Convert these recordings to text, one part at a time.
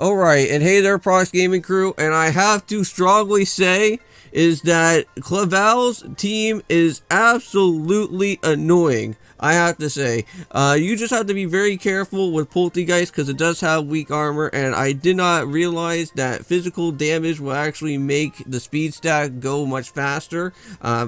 Alright, and hey there, Prox Gaming Crew, and I have to strongly say is that Claval's team is absolutely annoying. I have to say, you just have to be very careful with Poltergeist because it does have weak armor, and I did not realize that physical damage will actually make the speed stack go much faster,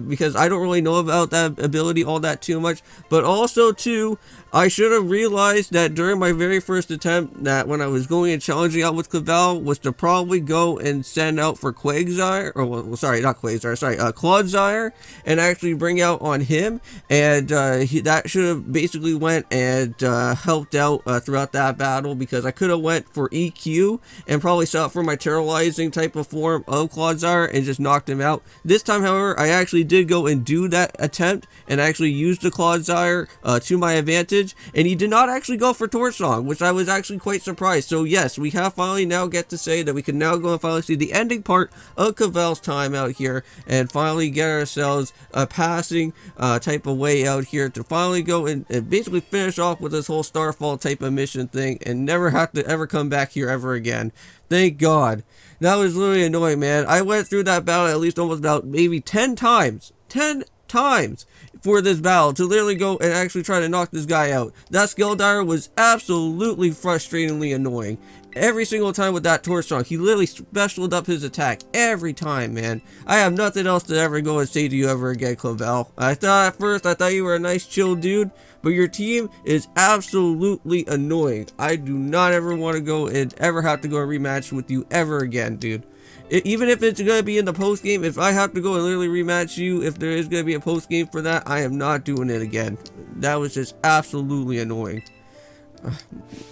because I don't really know about that ability all that too much, but also too, I should have realized that during my very first attempt that when I was going and challenging out with Claval was to probably go and send out for Quagsire, or well, sorry, not Quagsire, sorry, Claudsire, and actually bring out on him, and that should have basically went and helped out throughout that battle, because I could have went for EQ and probably set up for my terrorizing type of form of Claudsire and just knocked him out. This time, however, I actually did go and do that attempt and actually used the Claudsire to my advantage, and he did not actually go for Torch Song, which I was actually quite surprised. So yes, we have finally now get to say that we can now go and finally see the ending part of Caval's time out here and finally get ourselves a passing type of way out here to finally go and basically finish off with this whole Starfall type of mission thing and never have to ever come back here ever again. Thank God. That was really annoying, man. I went through that battle at least almost about maybe 10 times. 10 times for this battle to literally go and actually try to knock this guy out. That skill dire was absolutely frustratingly annoying. Every single time with that Torch Song, he literally specialed up his attack every time, man. I have nothing else to ever go and say to you ever again, Claval. I thought you were a nice chill dude, but your team is absolutely annoying. I do not ever want to go and ever have to go and rematch with you ever again, dude. Even if it's going to be in the post game, if I have to go and literally rematch you, if there is going to be a post game for that, I am not doing it again. That was just absolutely annoying.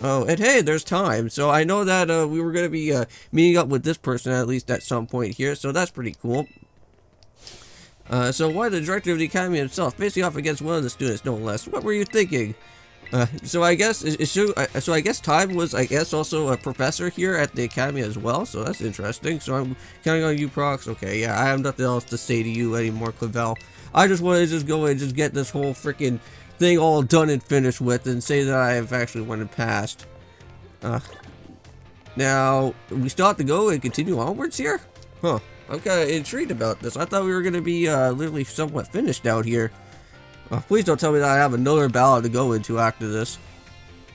Oh, and hey, there's time. So I know that we were going to be meeting up with this person at least at some point here, so that's pretty cool. So why the director of the academy himself facing off against one of the students, no less? What were you thinking? So I guess Time was also a professor here at the academy as well, so that's interesting. So I'm counting on you, Prox. Okay, yeah, I have nothing else to say to you anymore, Claval. I just wanted to just go and just get this whole freaking thing all done and finished with and say that I have actually went and passed. Now we still have to go and continue onwards here? Huh, I'm kind of intrigued about this. I thought we were going to be literally somewhat finished out here. Please don't tell me that I have another battle to go into after this.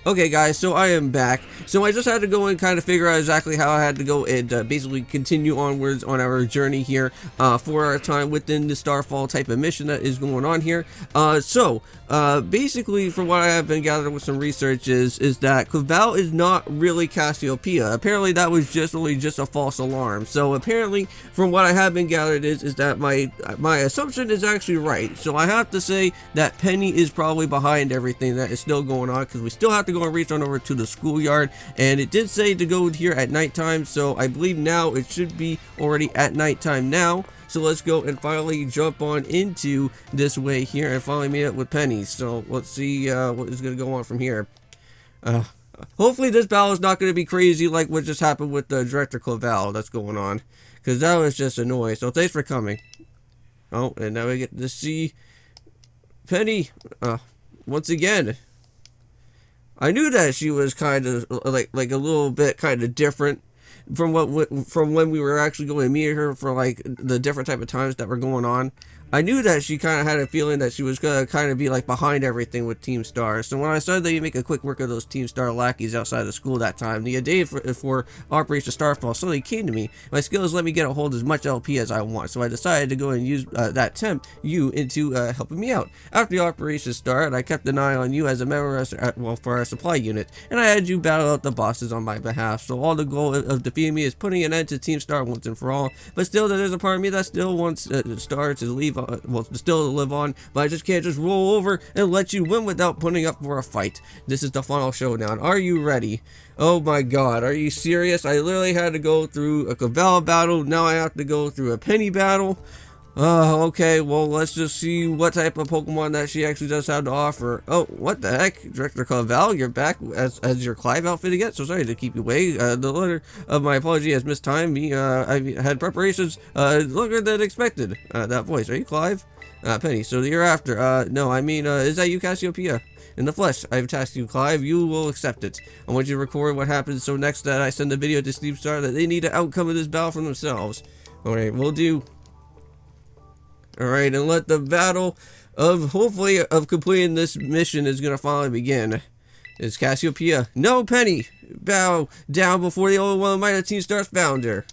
Okay guys, so I am back. So I just had to go and kind of figure out exactly how I had to go and basically continue onwards on our journey here for our time within the Starfall type of mission that is going on here. Basically from what I have been gathering with some research is that Claval is not really Cassiopeia. Apparently that was only a false alarm. So apparently from what I have been gathered is that my assumption is actually right. So I have to say that Penny is probably behind everything that is still going on, because we still have to go and reach on over to the schoolyard, and it did say to go here at nighttime, so I believe now it should be already at nighttime now. So let's go and finally jump on into this way here and finally meet up with Penny. So let's see what is going to go on from here. Hopefully this battle is not going to be crazy like what just happened with the Director Claval that's going on, because that was just annoying. So thanks for coming. Oh, and now we get to see Penny once again. I knew that she was kind of like a little bit kind of different from when we were actually going to meet her for like the different type of times that were going on. I knew that she kind of had a feeling that she was going to kind of be like behind everything with Team Star. So when I started that you make a quick work of those Team Star lackeys outside of school that time, the day for Operation Starfall suddenly came to me. My skills let me get a hold of as much LP as I want, so I decided to go and use that tempt you into helping me out. After the operation started, I kept an eye on you as a member of, for our supply unit, and I had you battle out the bosses on my behalf. So all the goal of defeating me is putting an end to Team Star once and for all. But still, there's a part of me that still wants Star to leave. Still to live on, but I just can't just roll over and let you win without putting up for a fight. This is the final showdown. Are you ready? Oh my god, are you serious? I literally had to go through a Claval battle, now I have to go through a Penny battle. Okay, well, let's just see what type of Pokemon that she actually does have to offer. Oh, what the heck? Director Claval, you're back as your Clive outfit again? So sorry to keep you waiting. The letter of my apology has mistimed me. I had preparations longer than expected. That voice, are you Clive? Penny, so the year after. No, I mean, is that you, Cassiopeia? in the flesh. I've tasked you, Clive. You will accept it. I want you to record what happens so next that I send a video to Sleep Star that they need the outcome of this battle for themselves. Alright, we'll do. Alright, and let the battle of, hopefully, of completing this mission is going to finally begin. It's Cassiopeia. No, Penny! Bow down before the only one of my team starts founder.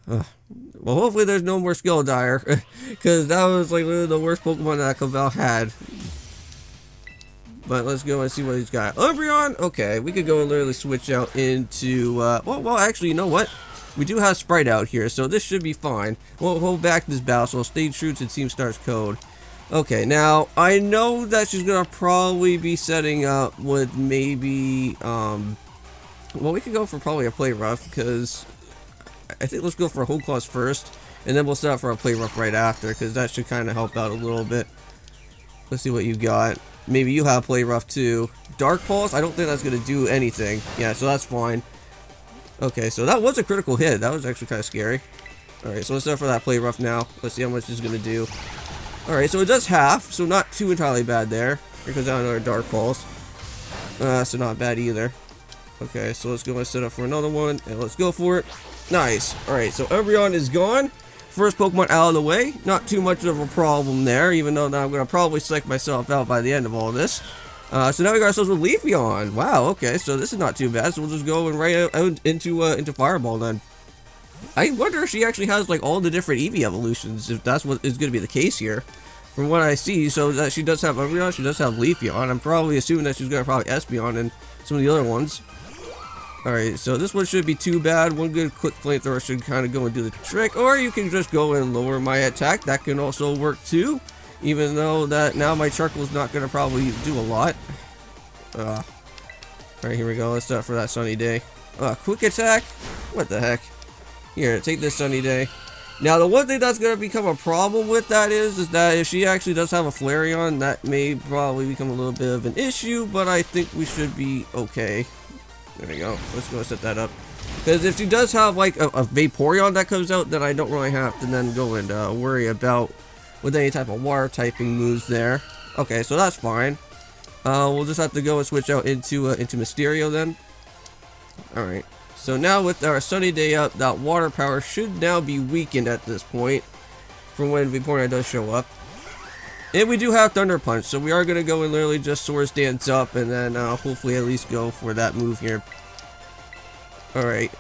Well, hopefully there's no more skill dire, because that was like literally the worst Pokemon that Clavel had. But let's go and see what he's got. Umbreon? Okay, we could go and literally switch out into, well, actually, you know what? We do have Sprite out here, so this should be fine. We'll hold back this battle, so stay true to Team Star's code. Okay, now, I know that she's gonna probably be setting up with maybe, well, we could go for probably a Play Rough, because I think let's go for a Hold Claws first, and then we'll set up for a Play Rough right after, because that should kind of help out a little bit. Let's see what you got. Maybe you have Play Rough too. Dark Pulse, I don't think that's going to do anything. Yeah, so that's fine. Okay, so that was a critical hit. That was actually kind of scary. Alright, so let's set up for that Play Rough now. Let's see how much it's going to do. Alright, so it does half, so not too entirely bad there. Here comes down another Dark Pulse. So not bad either. Okay, so let's go and set up for another one, and let's go for it. Nice. Alright, so Umbreon is gone. First Pokemon out of the way. Not too much of a problem there, even though now I'm going to probably psych myself out by the end of all this. So now we got ourselves with Leafeon. Wow, okay, so this is not too bad. So we'll just go and right out into Fireball then. I wonder if she actually has like all the different Eevee evolutions, if that's what is going to be the case here. From what I see, so that she does have Umbreon, she does have Leafeon. I'm probably assuming that she's going to probably Espeon and some of the other ones. Alright, so this one should be too bad. One good quick flamethrower should kind of go and do the trick. Or you can just go and lower my attack. That can also work too. Even though that now my charcoal is not going to probably do a lot. Alright, here we go. Let's start for that sunny day. Quick attack? What the heck? Here, take this sunny day. Now, the one thing that's going to become a problem with that is that if she actually does have a Flareon, that may probably become a little bit of an issue. But I think we should be okay. There we go. Let's go set that up. Because if she does have like a Vaporeon that comes out, then I don't really have to then go and worry about with any type of water typing moves there. Okay, so that's fine. We'll just have to go and switch out into Mysterio then. Alright. So now with our sunny day up, that water power should now be weakened at this point from when Vaporeon does show up. And we do have Thunder Punch, so we are going to go and literally just Swords Dance up and then hopefully at least go for that move here. Alright.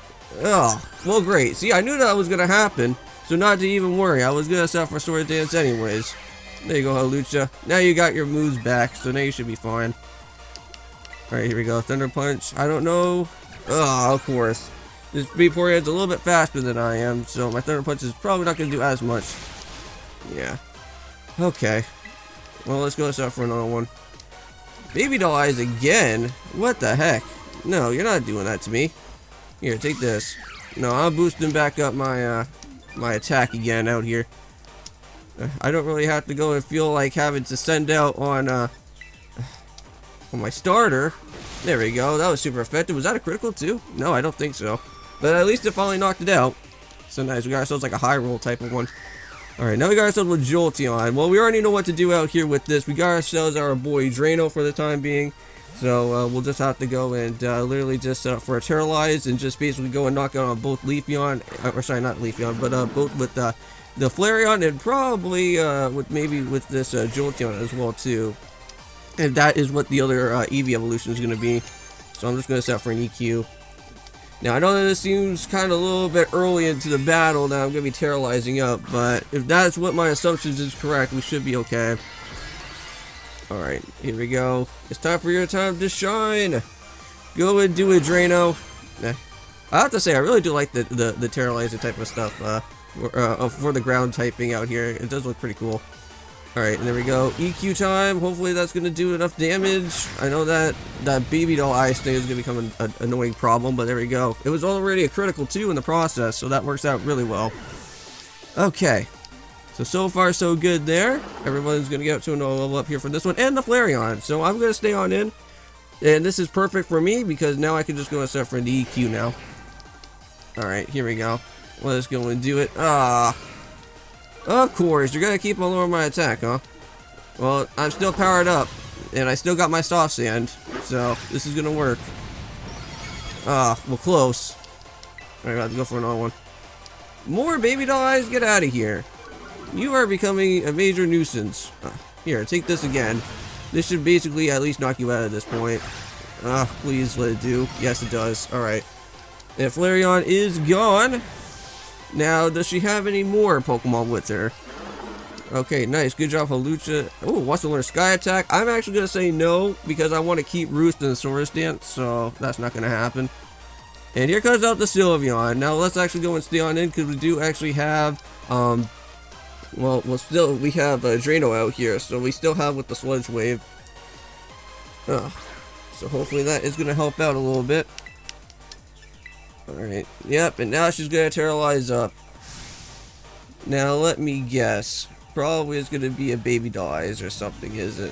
Oh, well great. See, I knew that was going to happen, so not to even worry. I was going to set for Swords Dance anyways. There you go, Hawlucha. Now you got your moves back, so now you should be fine. Alright, here we go. Thunder Punch. I don't know. Oh, of course. This Vaporeon's a little bit faster than I am, so my Thunder Punch is probably not going to do as much. Yeah. Okay. Well, let's go start for another one. Baby Doll Eyes again? What the heck? No, you're not doing that to me. Here, take this. No, I'm boosting back up my my attack again out here. I don't really have to go and feel like having to send out on my starter. There we go. That was super effective. Was that a critical too? No, I don't think so. But at least it finally knocked it out. So nice. We got ourselves like a high roll type of one. Alright, now we got ourselves with Jolteon. Well, we already know what to do out here with this. We got ourselves our boy Drano for the time being. So, we'll just have to go and literally just for a Terrorize and just basically go and knock out on both Leafeon, or sorry, not Leafeon, but both with the Flareon and probably maybe with this Jolteon as well too. And that is what the other Eevee evolution is going to be. So I'm just going to set for an EQ. Now, I know that this seems kind of a little bit early into the battle that I'm going to be terrorizing up, but if that's what my assumptions is correct, we should be okay. Alright, here we go. It's time for your time to shine. Go and do it, Drano. I have to say, I really do like the terrorizer type of stuff for the ground typing out here. It does look pretty cool. Alright, and there we go. EQ time. Hopefully that's going to do enough damage. I know that Baby Doll Ice thing is going to become an annoying problem, but there we go. It was already a critical too in the process, so that works out really well. Okay. So far so good there. Everyone's going to get up to another level up here for this one, and the Flareon. So I'm going to stay on in. And this is perfect for me, because now I can just go and start for the EQ now. Alright, here we go. Let's go and do it. Of course, you're going to keep on lowering my attack, huh? Well, I'm still powered up. And I still got my soft sand, so this is gonna work. Well, close. Alright, I have to go for another one. More baby doll eyes, get out of here. You are becoming a major nuisance. Here, take this again. This should basically at least knock you out at this point. Please let it do. Yes, it does. Alright. And Flareon is gone. Now, does she have any more Pokemon with her? Okay, nice. Good job, Halucha. Oh, wants to learn Sky Attack. I'm actually going to say no, because I want to keep Roost in the Saurus Dance, so that's not going to happen. And here comes out the Sylveon. Now, let's actually go and stay on in, because we do actually have, we have Drano out here, so we still have with the Sludge Wave. So hopefully that is going to help out a little bit. Alright, yep, and now she's going to terrorize up. Now, let me guess. Probably it's going to be a Baby Doll Eyes or something, is it?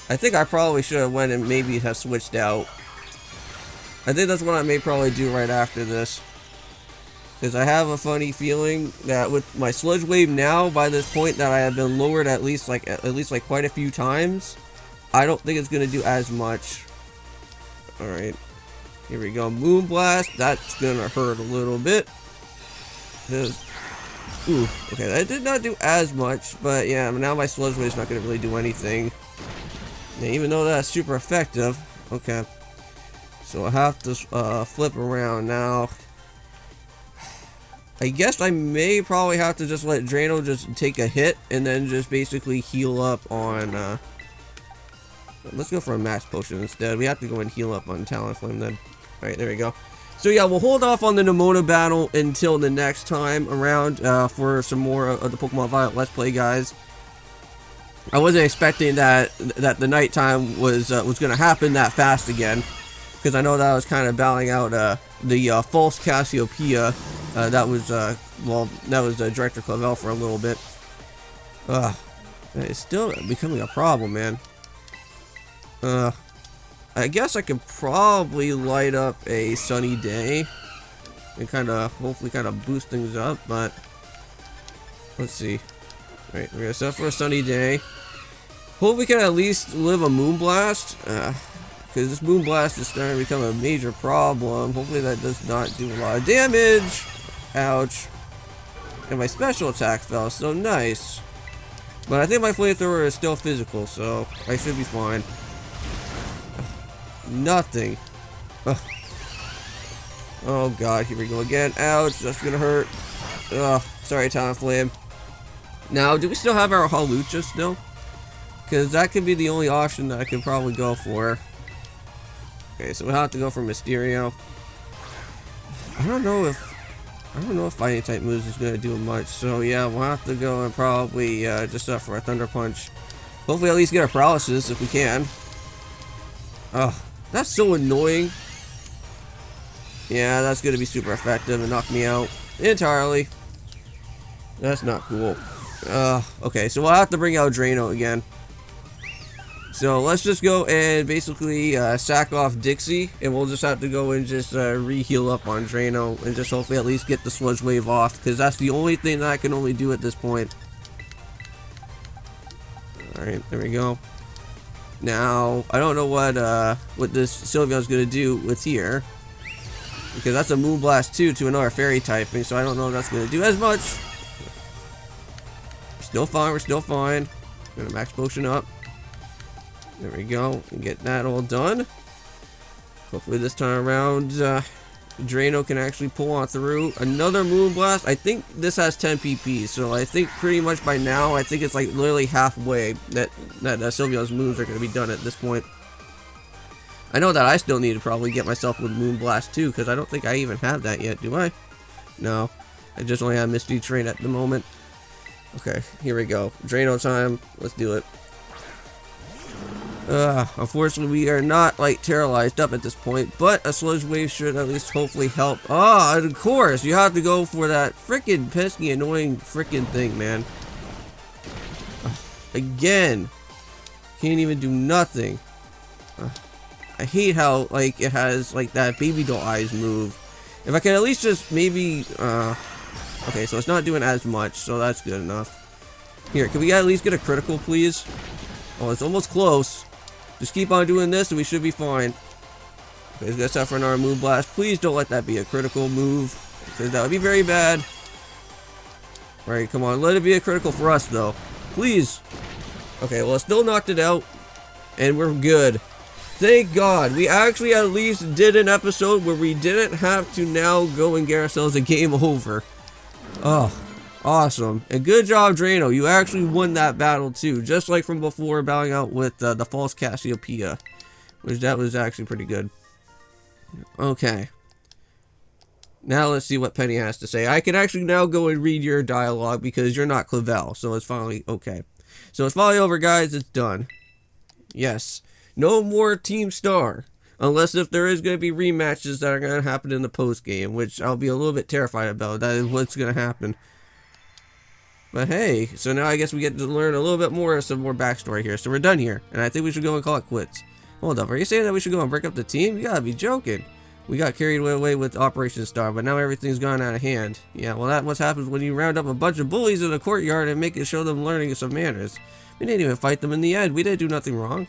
I think I probably should have went and maybe have switched out. I think that's what I may probably do right after this. Because I have a funny feeling that with my Sludge Wave now, by this point that I have been lowered at least like quite a few times, I don't think it's going to do as much. Alright. Here we go. Moonblast. That's going to hurt a little bit. Ooh, okay, that did not do as much, but yeah, now my Sludge Wave is not going to really do anything. Yeah, even though that's super effective. Okay. So I have to flip around now. I guess I may probably have to just let Drano just take a hit and then just basically heal up on... let's go for a Max Potion instead. We have to go and heal up on Talonflame then. Alright, there we go. So yeah, we'll hold off on the Nemona battle until the next time around for some more of the Pokemon Violet Let's Play, guys. I wasn't expecting that the nighttime was going to happen that fast again, because I know that I was kind of battling out the false Cassiopeia. That was Director Clavel for a little bit. It's still becoming a problem, man. I guess I could probably light up a sunny day and hopefully boost things up, but let's see. Alright, we're gonna set up for a sunny day. Hope we can at least live a Moonblast, because this Moonblast is starting to become a major problem. Hopefully that does not do a lot of damage. Ouch. And my special attack fell, so nice. But I think my Flamethrower is still physical, so I should be fine. Nothing. Ugh. Oh god, here we go again. Ouch, that's gonna hurt. Ugh, sorry, Talonflame. Now, do we still have our Halucha still? Because that could be the only option that I could probably go for. Okay, so we'll have to go for Mysterio. I don't know if fighting type moves is gonna do much. So yeah, we'll have to go and probably just up for a Thunder Punch. Hopefully at least get a Paralysis if we can. Oh, that's so annoying. Yeah, that's gonna be super effective and knock me out entirely. That's not cool. Okay, so we'll have to bring out Drano again. So let's just go and basically sack off Dixie, and we'll just have to go and just re-heal up on Drano and just hopefully at least get the Sludge Wave off, because that's the only thing that I can only do at this point. Alright, there we go. Now, I don't know what this Sylveon's gonna do with here, because that's a Moonblast too to another Fairy typing, so I don't know if that's gonna do as much. We're still fine, we're still fine. Gonna Max Potion up. There we go, and get that all done. Hopefully this time around, Drano can actually pull on through. Another Moonblast. I think this has 10 PP, so I think pretty much by now, I think it's like literally halfway that Sylveon's moves are going to be done at this point. I know that I still need to probably get myself with Moonblast too, because I don't think I even have that yet, do I? No, I just only have Misty Train at the moment. Okay, here we go. Drano time. Let's do it. Unfortunately, we are not like terrorized up at this point, but a Sludge Wave should at least hopefully help. And of course, you have to go for that freaking pesky, annoying freaking thing, man. Again, can't even do nothing. I hate how like it has like that Baby Doll Eyes move. If I can at least just maybe, okay, so it's not doing as much, so that's good enough. Here, can we at least get a critical, please? Oh, it's almost close. Just keep on doing this and we should be fine. Okay, let's get for another Moon Blast. Please don't let that be a critical move, because that would be very bad. Alright, come on. Let it be a critical for us, though. Please. Okay, well, it still knocked it out. And we're good. Thank God. We actually at least did an episode where we didn't have to now go and get ourselves a game over. Oh, awesome. And good job, Drano. You actually won that battle, too. Just like from before, battling out with the false Cassiopeia. Which that was actually pretty good. Okay. Now let's see what Penny has to say. I can actually now go and read your dialogue because you're not Clavel, so it's finally okay. So it's finally over, guys. It's done. Yes. No more Team Star. Unless if there is going to be rematches that are going to happen in the post-game, which I'll be a little bit terrified about. That is what's going to happen. But hey, so now I guess we get to learn a little bit more of some more backstory here. So we're done here, and I think we should go and call it quits. Hold up, are you saying that we should go and break up the team? You gotta be joking. We got carried away with Operation Star, but now everything's gone out of hand. Yeah, well, that's what happens when you round up a bunch of bullies in the courtyard and make it show them learning some manners. We didn't even fight them in the end. We didn't do nothing wrong.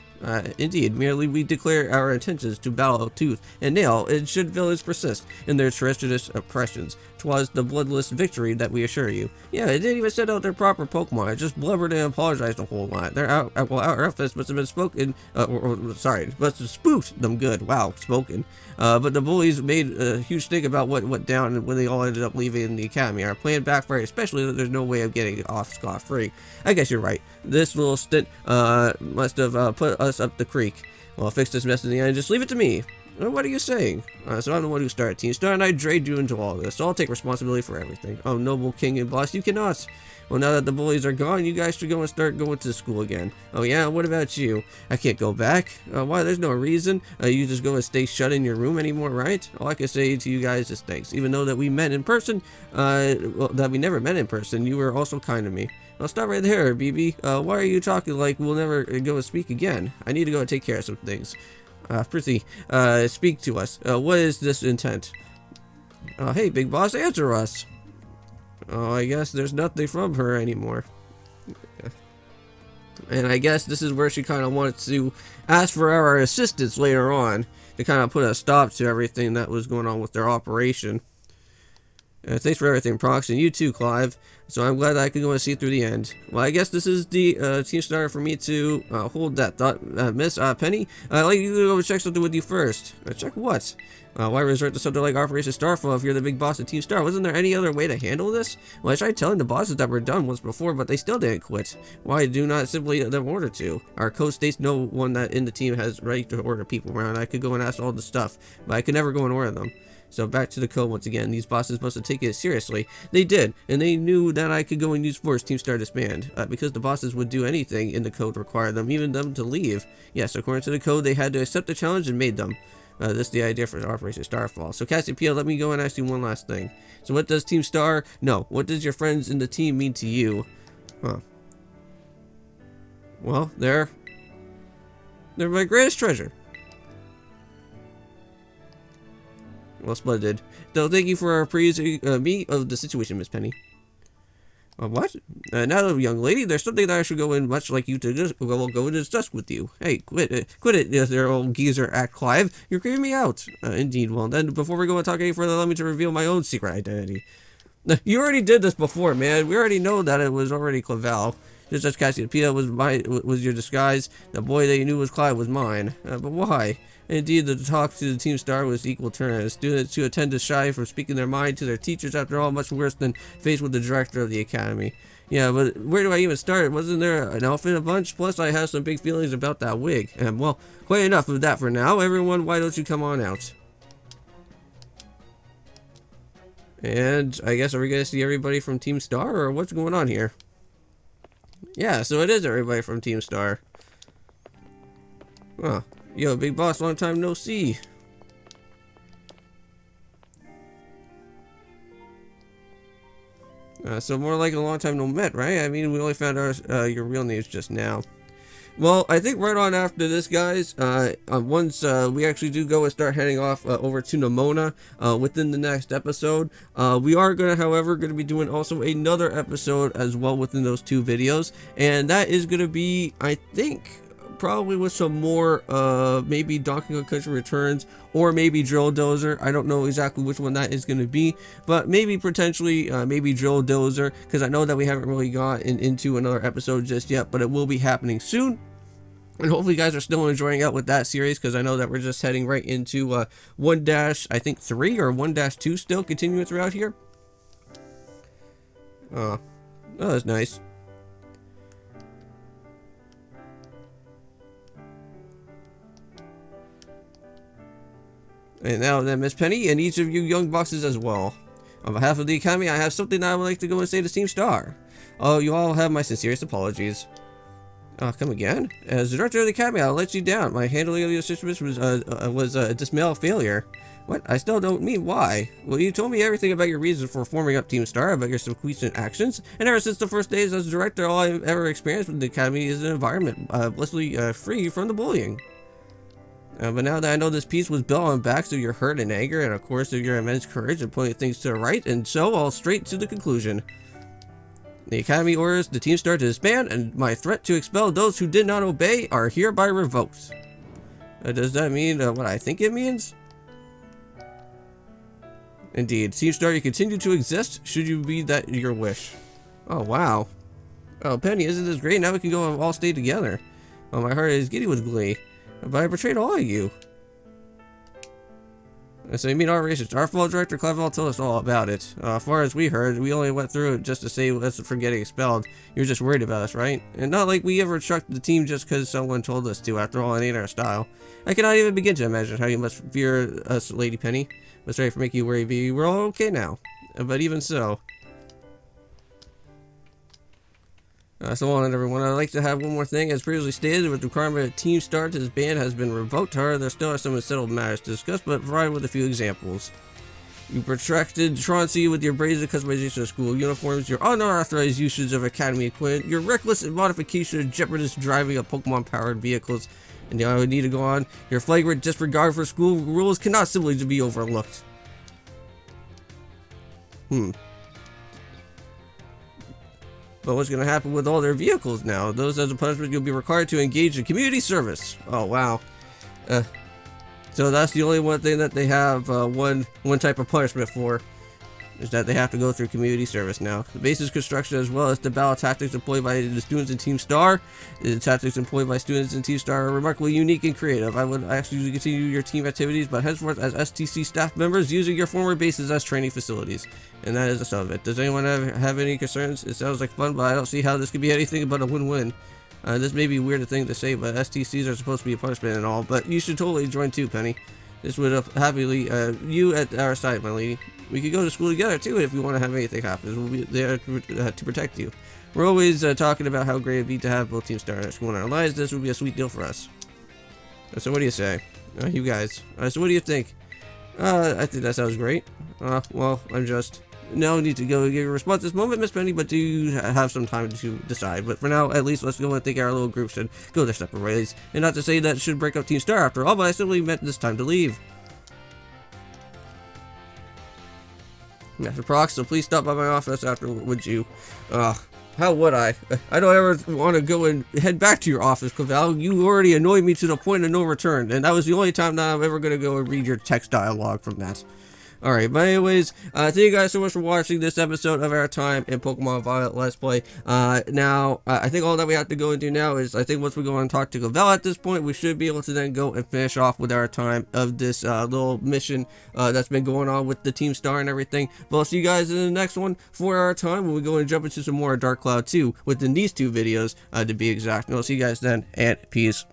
Indeed, merely we declare our intentions to battle tooth and nail, and should villains persist in their treacherous oppressions. 'Twas the bloodless victory that we assure you. Yeah, it didn't even send out their proper Pokemon. It just blubbered and apologized a whole lot. Our efforts must have been spoken, must have spooked them good. Wow, spoken. But the bullies made a huge thing about what went down when they all ended up leaving the academy. Our plan backfired, especially that there's no way of getting off scot-free. I guess you're right. This little stint must have put us up the creek. Well, I'll fix this mess in the end. Just leave it to me. What are you saying? So I'm the one who started Team Star, and I dragged you into all this, so I'll take responsibility for everything. Oh, noble king and boss, you cannot. Well, now that the bullies are gone, you guys should go and start going to school again. Oh yeah, what about you? I can't go back. Why? There's no reason. You just go and stay shut in your room anymore, right? All I can say to you guys is thanks. Even though that we met in person, well, that we never met in person, you were also kind to me. I'll stop right there, BB. Why are you talking like we'll never go and speak again? I need to go and take care of some things. Prithee, speak to us. What is this intent? Hey, big boss, answer us. Oh, I guess there's nothing from her anymore. And I guess this is where she kind of wants to ask for our assistance later on to kind of put a stop to everything that was going on with their operation. Thanks for everything, Prox, and you too, Clive. So I'm glad that I could go and see through the end. Well, I guess this is the team starter for me to hold that thought, Miss Penny. I'd like you to go check something with you first. Check what? Why resort to something like Operation Starfall if you're the big boss of Team Star? Wasn't there any other way to handle this? Well, I tried telling the bosses that we're done once before, but they still didn't quit. Why do not simply them order to? Our code states no one that in the team has right to order people around. I could go and ask all the stuff, but I could never go and order them. So back to the code once again. These bosses must have taken it seriously. They did, and they knew that I could go and use force Team Star disband. Because the bosses would do anything in the code required them, even them to leave. Yes, according to the code, they had to accept the challenge and made them. This is the idea for Operation Starfall. So Cassiopeia, let me go and ask you one last thing. So what does Team Star... No, what does your friends in the team mean to you? Huh. Well, they're my greatest treasure. Well, splendid. So thank you for appraising me of the situation, Miss Penny. What? Now, young lady, there's something that I should go in much like you to go and discuss with you. Hey, quit it, there old geezer act, Clive. You're creeping me out. Indeed. Well, then, before we go and talk any further, let me to reveal my own secret identity. You already did this before, man. We already know that it was already Clavel. Just as Cassiopeia was your disguise, the boy that you knew was Clive was mine. But why? Indeed, the talk to the Team Star was equal turn. Students who attend to shy from speaking their mind to their teachers, after all, much worse than faced with the director of the academy. Yeah, but where do I even start? Wasn't there an elf in a bunch? Plus, I have some big feelings about that wig. Well, quite enough of that for now. Everyone, why don't you come on out? And I guess, are we going to see everybody from Team Star, or what's going on here? Yeah, so it is everybody from Team Star. Huh. Yo, big boss, long time no see. So more like a long time no met, right? I mean, we only found our your real names just now. Well, I think right on after this, guys, once we actually do go and start heading off over to Nimona within the next episode, we are going to, however, going to be doing also another episode as well within those 2 videos, and that is going to be, I think, probably with some more maybe Donkey Kong Country Returns or maybe Drill Dozer. I don't know exactly which one that is going to be, but maybe potentially maybe Drill Dozer, because I know that we haven't really gotten into another episode just yet, but it will be happening soon. And hopefully you guys are still enjoying out with that series, because I know that we're just heading right into 1-3 or 1-2 still continuing throughout here. Oh, that's nice. And now then, Miss Penny, and each of you young bosses as well. On behalf of the Academy, I have something that I would like to go and say to Team Star. Oh, you all have my sincerest apologies. Come again? As the director of the Academy, I'll let you down. My handling of your situation was a dismal failure. What? I still don't mean why. Well, you told me everything about your reasons for forming up Team Star, about your subsequent actions, and ever since the first days as director, all I've ever experienced with the Academy is an environment blissfully free from the bullying. But now that I know this piece was built on backs of your hurt and anger, and of course of your immense courage in putting things to the right, and so I'll straight to the conclusion. The Academy orders the Team Star to disband, and my threat to expel those who did not obey are hereby revoked. Does that mean what I think it means? Indeed, Team Star, you continue to exist, should you be that your wish. Oh, wow. Oh, Penny, isn't this great? Now we can go and all stay together. Oh, my heart is giddy with glee. But I betrayed all of you. So you mean Operation Starfall, Director Clevel? Tell us all about it. As far as we heard, we only went through it just to save us from getting expelled. You're just worried about us, right? And not like we ever instructed the team just because someone told us to. After all, it ain't our style. I cannot even begin to imagine how you must fear us, Lady Penny. But sorry for making you worry, but we're all okay now. But even so... so on everyone, I'd like to have one more thing. As previously stated, with the requirement of Team Star to disband has been revoked. However, there still are some unsettled matters to discuss, but provided with a few examples. You protracted truancy with your brazen customization of school uniforms, your unauthorized usage of academy equipment, your reckless modification of jeopardous driving of Pokemon-powered vehicles, and I would need to go on. Your flagrant disregard for school rules cannot simply be overlooked. But what's going to happen with all their vehicles now? Those, as a punishment, you'll be required to engage in community service. Oh, wow. So that's the only one thing that they have one type of punishment for, is that they have to go through community service now. The basis construction, as well as the battle tactics employed by the students in Team Star. The tactics employed by students in Team Star are remarkably unique and creative. I would ask you to continue your team activities, but henceforth as STC staff members, using your former bases as training facilities. And that is the sum of it. Does anyone have any concerns? It sounds like fun, but I don't see how this could be anything but a win-win. This may be a weird thing to say, but STCs are supposed to be a punishment and all, but you should totally join too, Penny. This would happily, you at our side, my lady. We could go to school together too if you want to have anything happen. We'll be there to protect you. We're always talking about how great it'd be to have both Team Star and school in our lives. This would be a sweet deal for us. So what do you say? You guys. So what do you think? I think that sounds great. Well, I'm just... No need to go give a response this moment, Miss Penny, but do have some time to decide. But for now, at least let's go and think our little group should go their separate ways. And not to say that it should break up Team Star after all, but I simply meant this time to leave. Master Prox, so please stop by my office after, would you? How would I? I don't ever want to go and head back to your office, Clevel. You already annoyed me to the point of no return, and that was the only time that I'm ever going to go and read your text dialogue from that. Alright, but anyways, thank you guys so much for watching this episode of our time in Pokemon Violet Let's Play. Now, I think all that we have to go and do now is, I think once we go and talk to Clevel at this point, we should be able to then go and finish off with our time of this little mission that's been going on with the Team Star and everything. But I'll see you guys in the next one for our time when we go and jump into some more Dark Cloud 2 within these 2 videos to be exact. And I'll see you guys then, and peace.